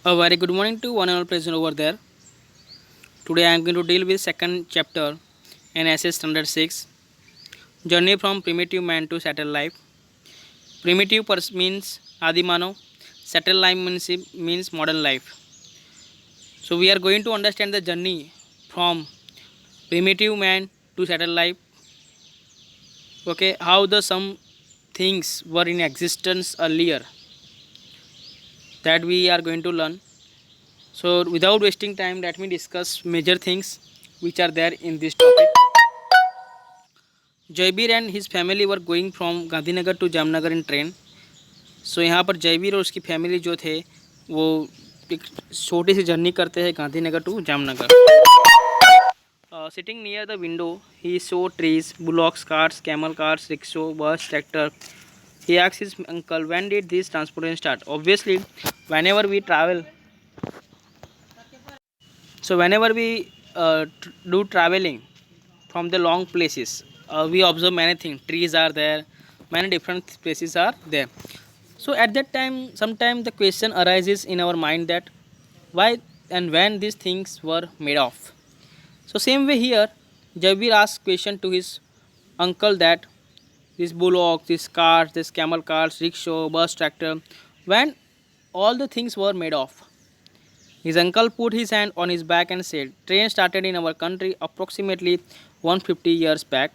A very good morning to one and all present over there. Today I am going to deal with second chapter in essay standard 6, journey from primitive man to settled life. Primitive means Adimano, settled life means modern life. So we are going to understand the journey from primitive man to settled life. Okay, how the some things were in existence earlier that we are going to learn. So without wasting time, let me discuss major things which are there in this topic. Jaybir and his family were going from Gandhinagar to Jamnagar in train. So यहाँ पर जयबीर और उसकी family जो थे वो एक छोटी सी journey करते हैं Gandhinagar to Jamnagar. Sitting near the window he saw trees, bullocks, cars, camel cars, rickshaw, bus, tractor. He asked his uncle, when did this transportation start? Obviously, whenever we travel, whenever we do traveling from the long places, we observe many things. Trees are there, many different places are there. So at that time, sometimes the question arises in our mind that why and when these things were made of. So same way here, Jabir asked question to his uncle that this bullock, this cart, this camel carts, rickshaw, bus, tractor, when all the things were made of. His uncle put his hand on his back and said, train started in our country approximately 150 years back.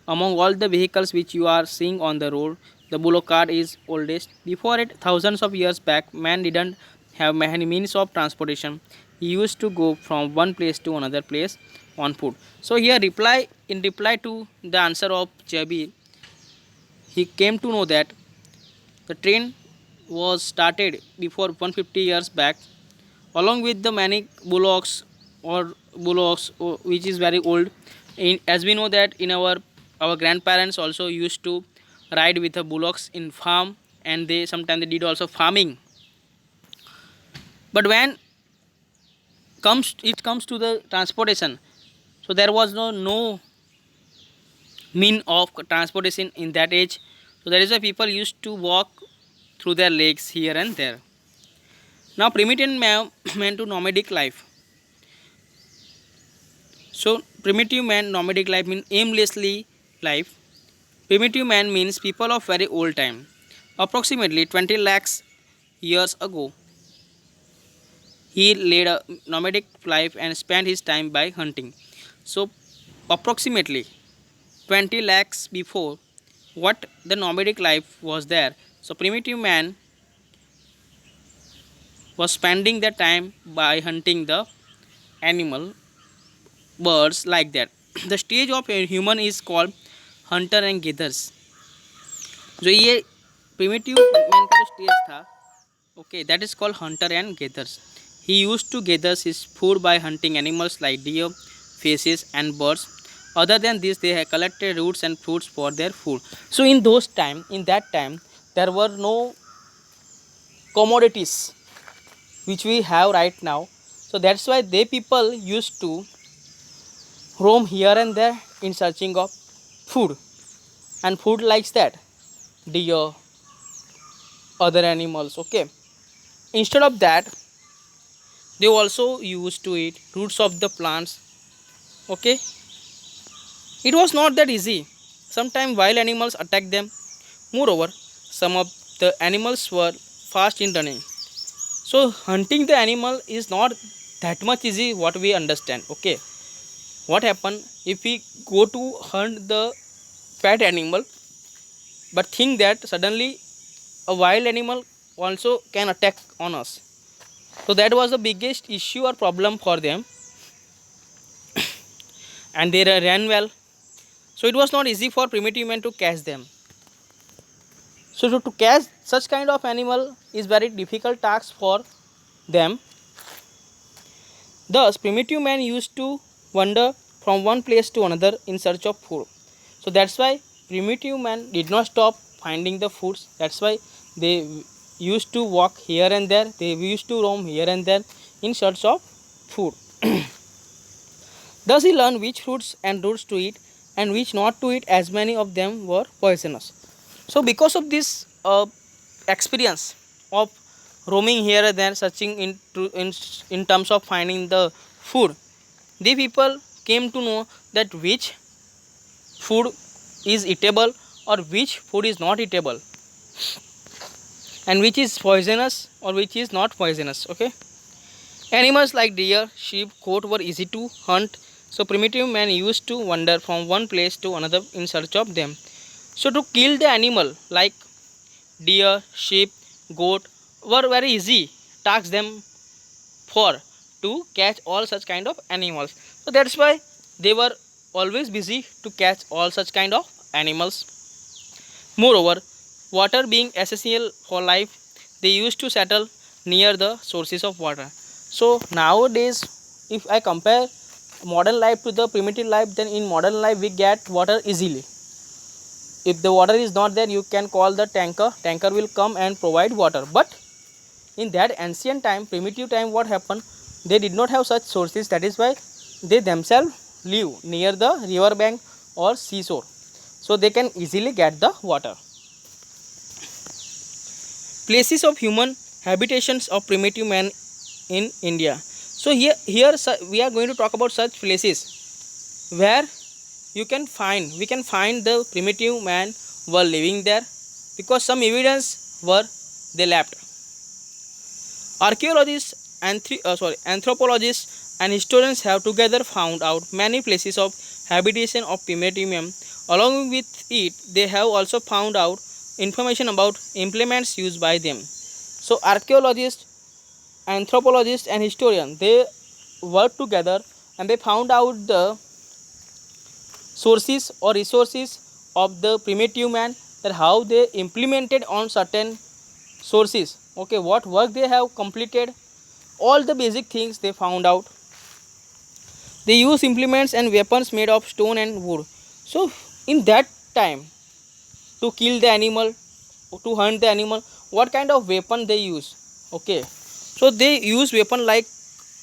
Among all the vehicles which you are seeing on the road, the bullock cart is oldest. Before it, thousands of years back, man didn't have many means of transportation. He used to go from one place to another place on foot. So here reply to the answer of Jabir, he came to know that the train was started before 150 years back, along with the many bullocks which is very old. As we know that in our grandparents also used to ride with the bullocks in farm, and they sometimes they did also farming. But when comes to the transportation, so there was no mean of transportation in that age. So that is why people used to walk through their legs here and there. Now primitive man to nomadic life. So primitive man nomadic life means aimlessly life. Primitive man means people of very old time. Approximately 20 lakhs years ago, he led a nomadic life and spent his time by hunting. So approximately 20 lakhs before, what the nomadic life was there. So primitive man was spending the time by hunting the animal, birds like that. The stage of a human is called hunter and gatherers. जो ये primitive man का जो stage था, okay, that is called hunter and gatherers. He used to gather his food by hunting animals like deer, fishes and birds. Other than this, they have collected roots and fruits for their food. So in that time, there were no commodities which we have right now. So that's why they people used to roam here and there in searching of food, and food likes that deer, other animals. Okay, instead of that, they also used to eat roots of the plants. Okay, it was not that easy. Sometimes wild animals attacked them. Moreover, some of the animals were fast in running. So hunting the animal is not that much easy what we understand. Okay, what happen if we go to hunt the pet animal, but think that suddenly a wild animal also can attack on us. So that was the biggest issue or problem for them, and they ran well. So it was not easy for primitive man to catch them. So to catch such kind of animal is very difficult task for them. Thus, primitive man used to wander from one place to another in search of food. So that's why primitive man did not stop finding the foods. That's why they used to walk here and there. They used to roam here and there in search of food. Thus he learned which fruits and roots to eat and which not to eat, as many of them were poisonous. So because of this experience of roaming here and there, searching in terms of finding the food. The people came to know that which food is eatable or which food is not eatable, and which is poisonous or which is not poisonous. Okay, animals like deer, sheep, goat were easy to hunt, so primitive man used to wander from one place to another in search of them. So to kill the animal like deer, sheep, goat were very easy tasks them for to catch all such kind of animals. So that's why they were always busy to catch all such kind of animals. Moreover, water being essential for life, they used to settle near the sources of water. So nowadays, if I compare modern life to the primitive life, then in modern life we get water easily. If the water is not there, you can call the tanker will come and provide water. But in that ancient time, primitive time, what happened, they did not have such sources. That is why they themselves live near the river bank or seashore, so they can easily get the water. Places of human habitations of primitive man in India. So here we are going to talk about such places where we can find the primitive man were living there, because some evidence were they left. Archaeologists, anthropologists and historians have together found out many places of habitation of primitive man. Along with it, they have also found out information about implements used by them. So archaeologists, anthropologists and historians, they worked together and they found out the sources or resources of the primitive man, that how they implemented on certain sources. Okay, what work they have completed, all the basic things they found out. They use implements and weapons made of stone and wood. So in that time, to kill the animal, to hunt the animal, what kind of weapon they use? Okay, so they use weapon like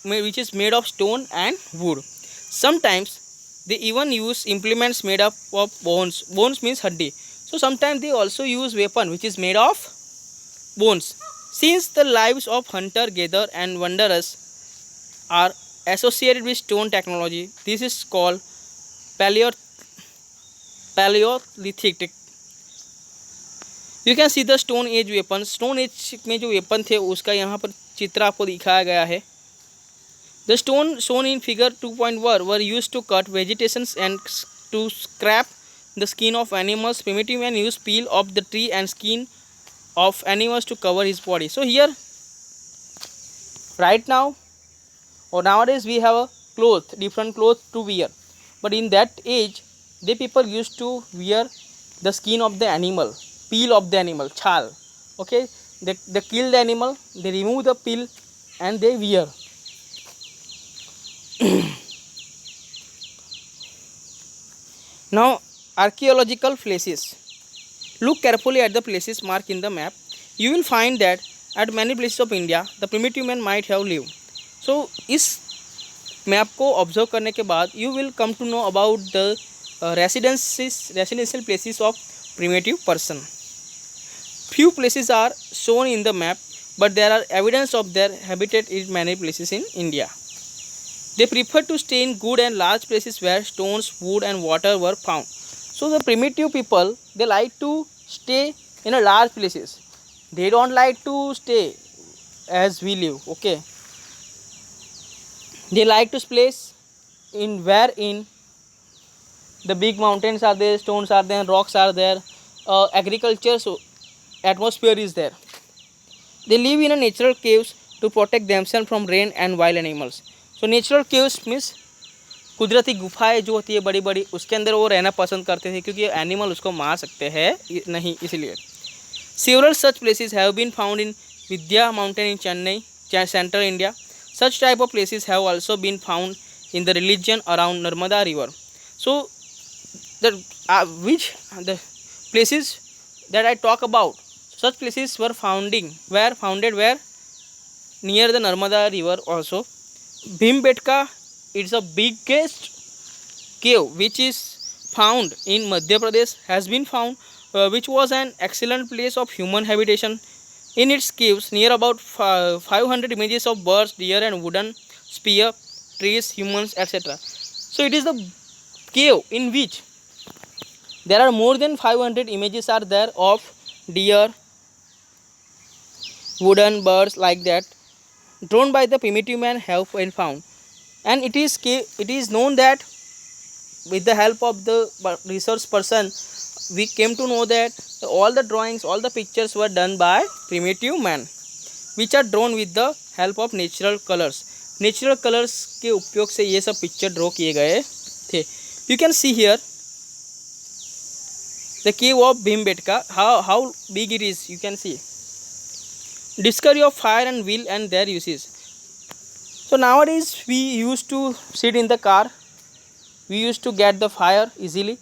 which is made of stone and wood. Sometimes they even use implements made up of bones. Bones means haddi. So sometimes they also use weapon which is made of bones. Since the lives of hunter, gatherer and wanderers are associated with stone technology, this is called Paleolithic. You can see the stone age weapon. Stone age में जो weapon थे उसका यहाँ पर चित्र आपको दिखाया गया है. The stone shown in figure 2.1 were used to cut vegetations and to scrape the skin of animals. Primitive man use peel of the tree and skin of animals to cover his body. So here right now or nowadays we have a different clothes to wear, but in that age the people used to wear the skin of the animal, peel of the animal, chal. Okay, they kill the animal, they remove the peel and they wear. Now archaeological places. Look carefully at the places marked in the map. You will find that at many places of India, the primitive man might have lived. So, इस map को observe करने के बाद you will come to know about the residential places of primitive person. Few places are shown in the map, but there are evidence of their habitat in many places in India. They prefer to stay in good and large places where stones, wood and water were found. So the primitive people, they like to stay in a large places. They don't like to stay as we live. Okay, they like to place in where in the big mountains are there, stones are there, rocks are there, agriculture, so atmosphere is there. They live in a natural caves to protect themselves from rain and wild animals. So natural caves means कुदरती गुफाएं जो होती है बड़ी बड़ी, उसके अंदर वो रहना पसंद करते थे क्योंकि एनिमल उसको मार सकते हैं नहीं, इसलिए. Several such places have been found in Vidya Mountain in Chennai, Central India. Such type of places have also been found in the region around Narmada River. So the places that I talk about, such places were founded where near the Narmada River also. Bhimbetka, it's the biggest cave which is found in Madhya Pradesh, has been found, which was an excellent place of human habitation. In its caves, near about 500 images of birds, deer, and wooden spear, trees, humans, etc. So it is the cave in which there are more than 500 images are there of deer, wooden birds like that, drawn by the primitive man have been found. And it is known that with the help of the research person, we came to know that all the drawings, all the pictures were done by primitive man, which are drawn with the help of natural colors. Natural colours के उपयोग से ये सब picture draw किए गए थे. You can see here the cave of Bhimbetka, how big it is. You can see discovery of fire and wheel and their uses. So nowadays we used to sit in the car, we used to get the fire easily,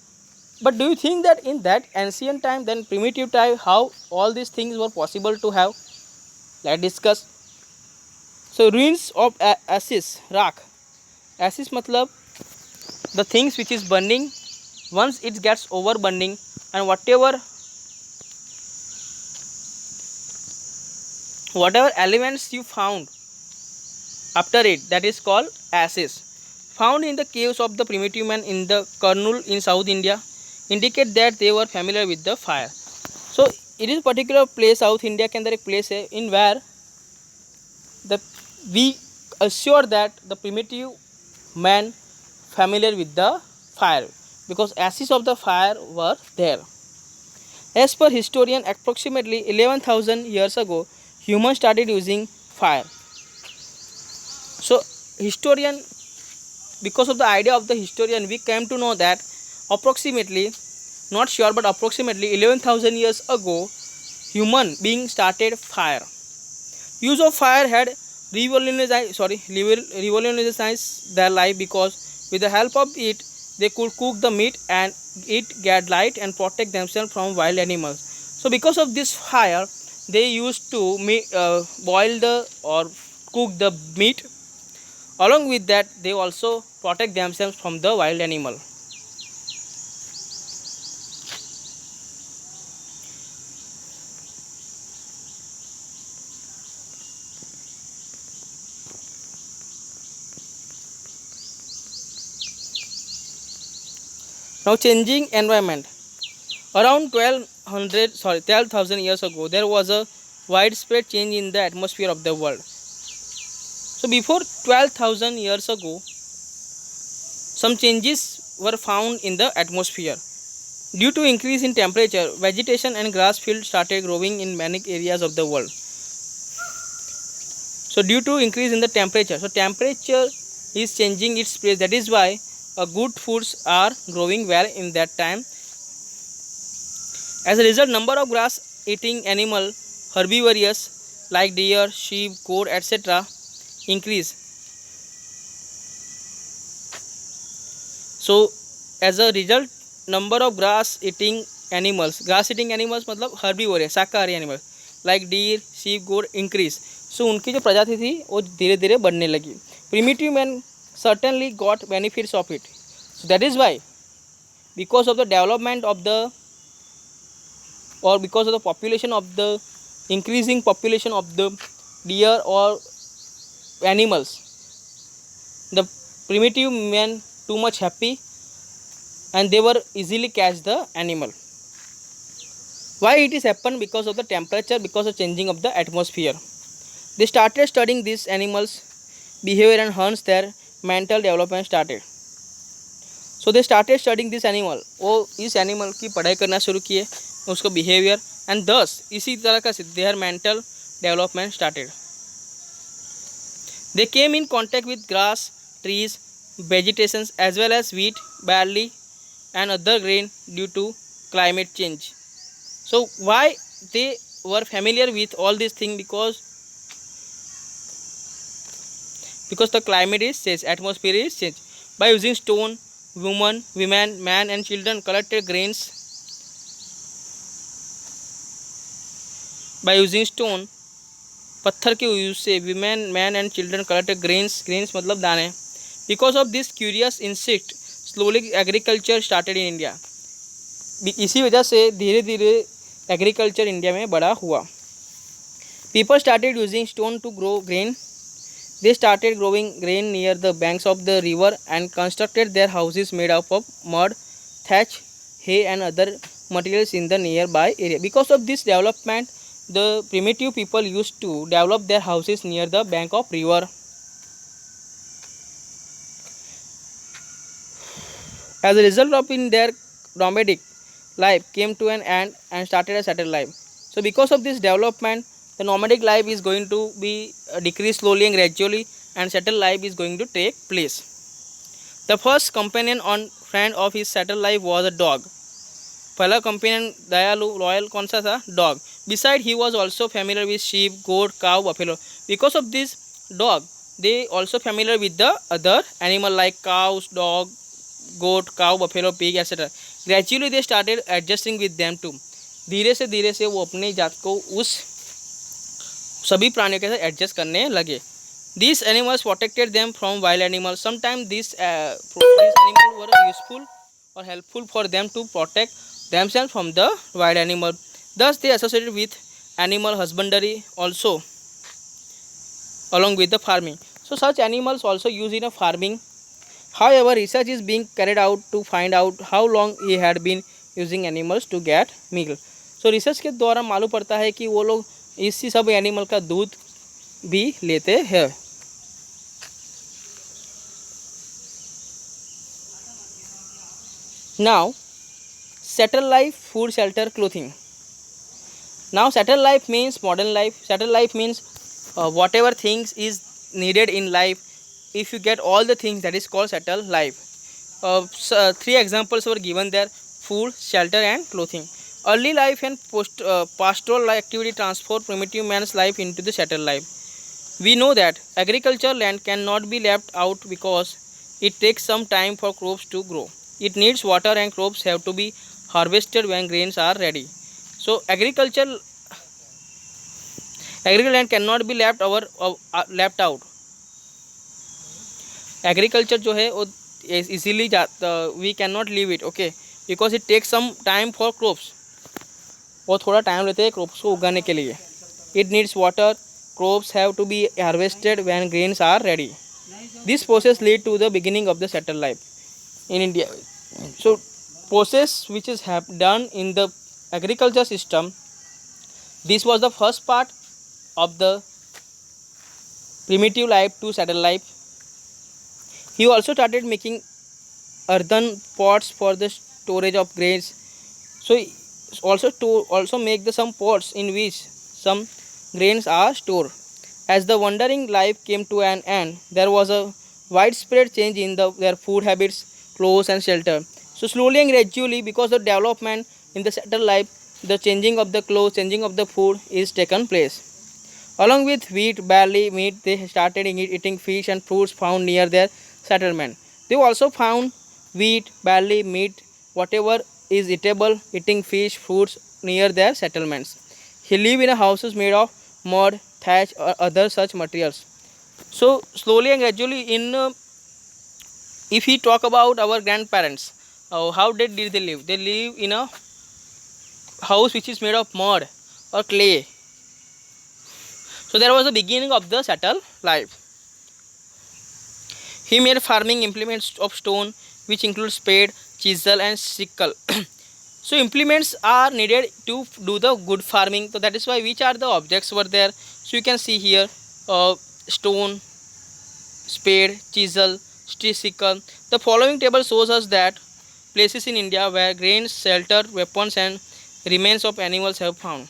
but do you think that in that ancient time, then primitive time, how all these things were possible to have? Let's discuss. So ruins of ashes, rock. Ashes matlab the things which is burning, once it gets over burning, and whatever elements you found after it, that is called ashes, found in the caves of the primitive man in the Kurnool in South India, indicate that they were familiar with the fire. So it is particular place South India के अंदर एक place है in where the we assure that the primitive man familiar with the fire, because ashes of the fire were there. As per historian, approximately 11,000 years ago, humans started using fire. So historian, because of the idea of the historian, we came to know that approximately, not sure but approximately 11,000 years ago, human being started fire. Use of fire had revolutionized their life, because with the help of it they could cook the meat and eat, get light and protect themselves from wild animals. So because of this fire, they used to boil the or cook the meat. Along with that, they also protect themselves from the wild animal. Now changing environment. Around 12,000 years ago, there was a widespread change in the atmosphere of the world. So before 12,000 years ago, some changes were found in the atmosphere. Due to increase in temperature, vegetation and grass fields started growing in many areas of the world. So due to increase in the temperature, so temperature is changing its place. That is why good foods are growing well in that time. As a result, number of grass eating animal, herbivorous like deer, sheep, goat, etc. increase. So as a result, number of grass eating animals मतलब herbivorous शाकाहारी animals like deer, sheep, goat increase. So उनकी जो प्रजाति थी वो धीरे धीरे बढ़ने लगी. Primitive man certainly got benefits of it. So that is why, because of the development of the, or because of the population of the increasing population of the deer or animals, the primitive men too much happy and they were easily catch the animal. Why it is happened? Because of the temperature, because of changing of the atmosphere. They started studying these animals behavior and hence their mental development started. So they started studying this animal. वो इस animal की पढ़ाई करना शुरू किए, उसको behavior, and thus इसी तरह का their mental development started. They came in contact with grass, trees, vegetations as well as wheat, barley and other grain due to climate change. So why they were familiar with all these things? Because the climate is changed, atmosphere is changed. By using stone, women, man and children collected grains. By using stone, पत्थर के use से women, man and children collected grains मतलब दाने. Because of this curious insect, slowly agriculture started in India. इसी वजह से धीरे धीरे एग्रीकल्चर इंडिया में बड़ा हुआ. People started using stone to grow grain. They started growing grain near the banks of the river and constructed their houses made up of mud, thatch, hay, and other materials in the nearby area. Because of this development, the primitive people used to develop their houses near the bank of river. As a result of in their nomadic life came to an end and started a settled life. So because of this development, the nomadic life is going to be decreased slowly and gradually, and settled life is going to take place. The first companion on friend of his settled life was a dog. पहला companion दयालु loyal कौन सा था? Dog. Beside he was also familiar with sheep, goat, cow, buffalo. Because of this dog, they also familiar with the other animal like cows, dog, goat, cow, buffalo, pig, etc. Gradually they started adjusting with them too. धीरे से वो अपनी जात को उस सभी प्राणियों के साथ एडजस्ट करने लगे. These animals protected them from wild animals. Sometimes these animals were useful or helpful for them to protect themselves from the wild animal. Thus they associated with animal husbandry also along with the farming. So such animals also used in a farming. However, research is being carried out to find out how long he had been using animals to get milk. So research के द्वारा मालूम पड़ता है कि वो लोग इसी सब एनिमल का दूध भी लेते हैं. Now, settled life, food, shelter, clothing. Now, settled life means modern life. Settled life means whatever things is needed in life. If you get all the things, that is called settled life. Three examples were given there: food, shelter, and clothing. Early life and pastoral activity transformed primitive man's life into the settled life. We know that agricultural land cannot be left out because it takes some time for crops to grow. It needs water and crops have to be harvested when grains are ready. So agricultural land cannot be left out. Agriculture जो है वो easily we cannot leave it, okay, because it takes some time for crops. वो थोड़ा time लेते हैं crops को उगाने के लिए. It needs water. Crops have to be harvested when grains are ready. This process lead to the beginning of the settled life in India. So process which is done in the agriculture system, this was the first part of the primitive life to settled life. He also started making earthen pots for the storage of grains. So also make some pots in which some grains are stored. As the wandering life came to an end, there was a widespread change in their food habits, clothes, and shelter. So slowly and gradually, because of development in the settled life, the changing of the clothes, changing of the food is taken place. Along with wheat, barley, meat, they started eating fish and fruits found near their settlement. They also found wheat, barley, meat, whatever is eatable, eating fish, fruits near their settlements. He lived in houses made of mud, thatch, or other such materials. So slowly and gradually, if we talk about our grandparents, how did they live? They live in a house which is made of mud or clay. So there was the beginning of the settled life. He made farming implements of stone, which include spade, chisel, and sickle. So implements are needed to do the good farming. So that is why which are the objects were there. So you can see here stone, spade, chisel, sickle. The following table shows us that places in India where grains, shelter, weapons, and remains of animals have found.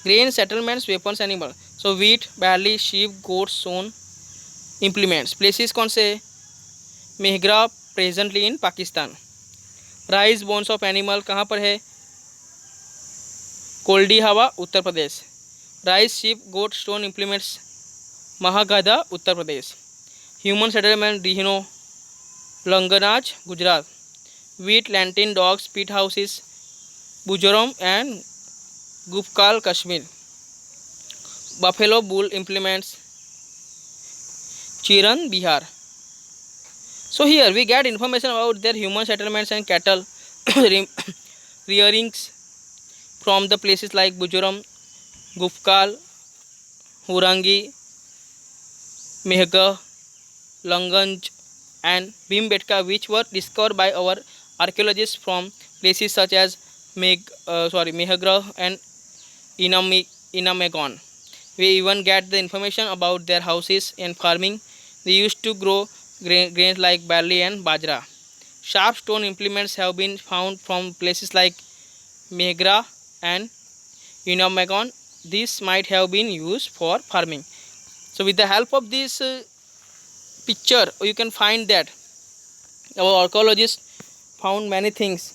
Grain, settlements, weapons, animal. So wheat, barley, sheep, goats, sown, implements. Places कौन से? Mehrgarh presently in Pakistan. Rice bones of animal कहाँ पर है? Koldihwa Uttar Pradesh. Rice, sheep, goat, stone implements Mahagara Uttar Pradesh. Human settlement rhino Langhnaj Gujarat. Wheat, lentil, dogs, pit houses Burzahom and Gufkral Kashmir. Buffalo bull implements Chirand Bihar. So here we get information about their human settlements and cattle rearings from the places like Bujoram, Gufkal, Hurangi, Mehrgarh, Langanj, and Bhimbetka, which were discovered by our archaeologists from places such as Mehrgarh and Inamegon. We even get the information about their houses and farming. They used to grow grains like barley and bajra. Sharp stone implements have been found from places like Megra and Inamegon. These might have been used for farming. So with the help of this picture, you can find that our archaeologists found many things.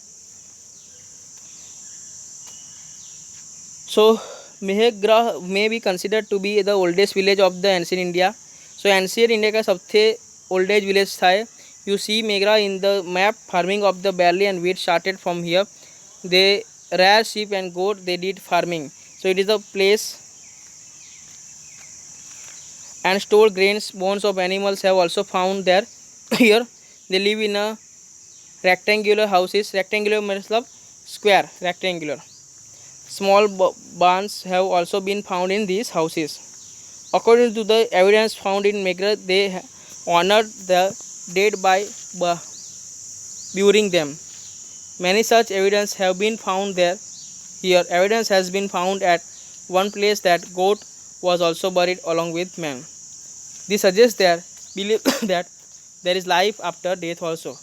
So Mehrgarh may be considered to be the oldest village of the ancient India. So ancient India का सबसे oldest village था. You see Megra in the map. Farming of the barley and wheat started from here. They rear sheep and goat. They did farming. So it is a place and stored grains. Bones of animals have also found there. Here they live in a rectangular houses. Rectangular means square. Rectangular. Small barns have also been found in these houses. According to the evidence found in Megra, they honored the dead by burying them. Many such evidence have been found there. Here, evidence has been found at one place that goat was also buried along with man. This suggests their belief that there is life after death also.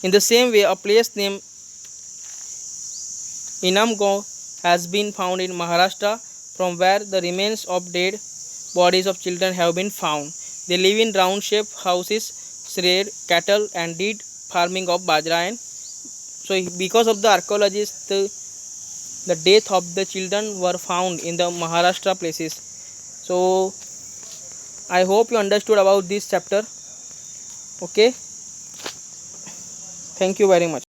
In the same way, a place named Inamgaon has been found in Maharashtra, from where the remains of dead bodies of children have been found. They live in round-shaped houses, reared cattle, and did farming of bajra. And so, because of the archaeologists, the death of the children were found in the Maharashtra places. So, I hope you understood about this chapter. Okay. Thank you very much.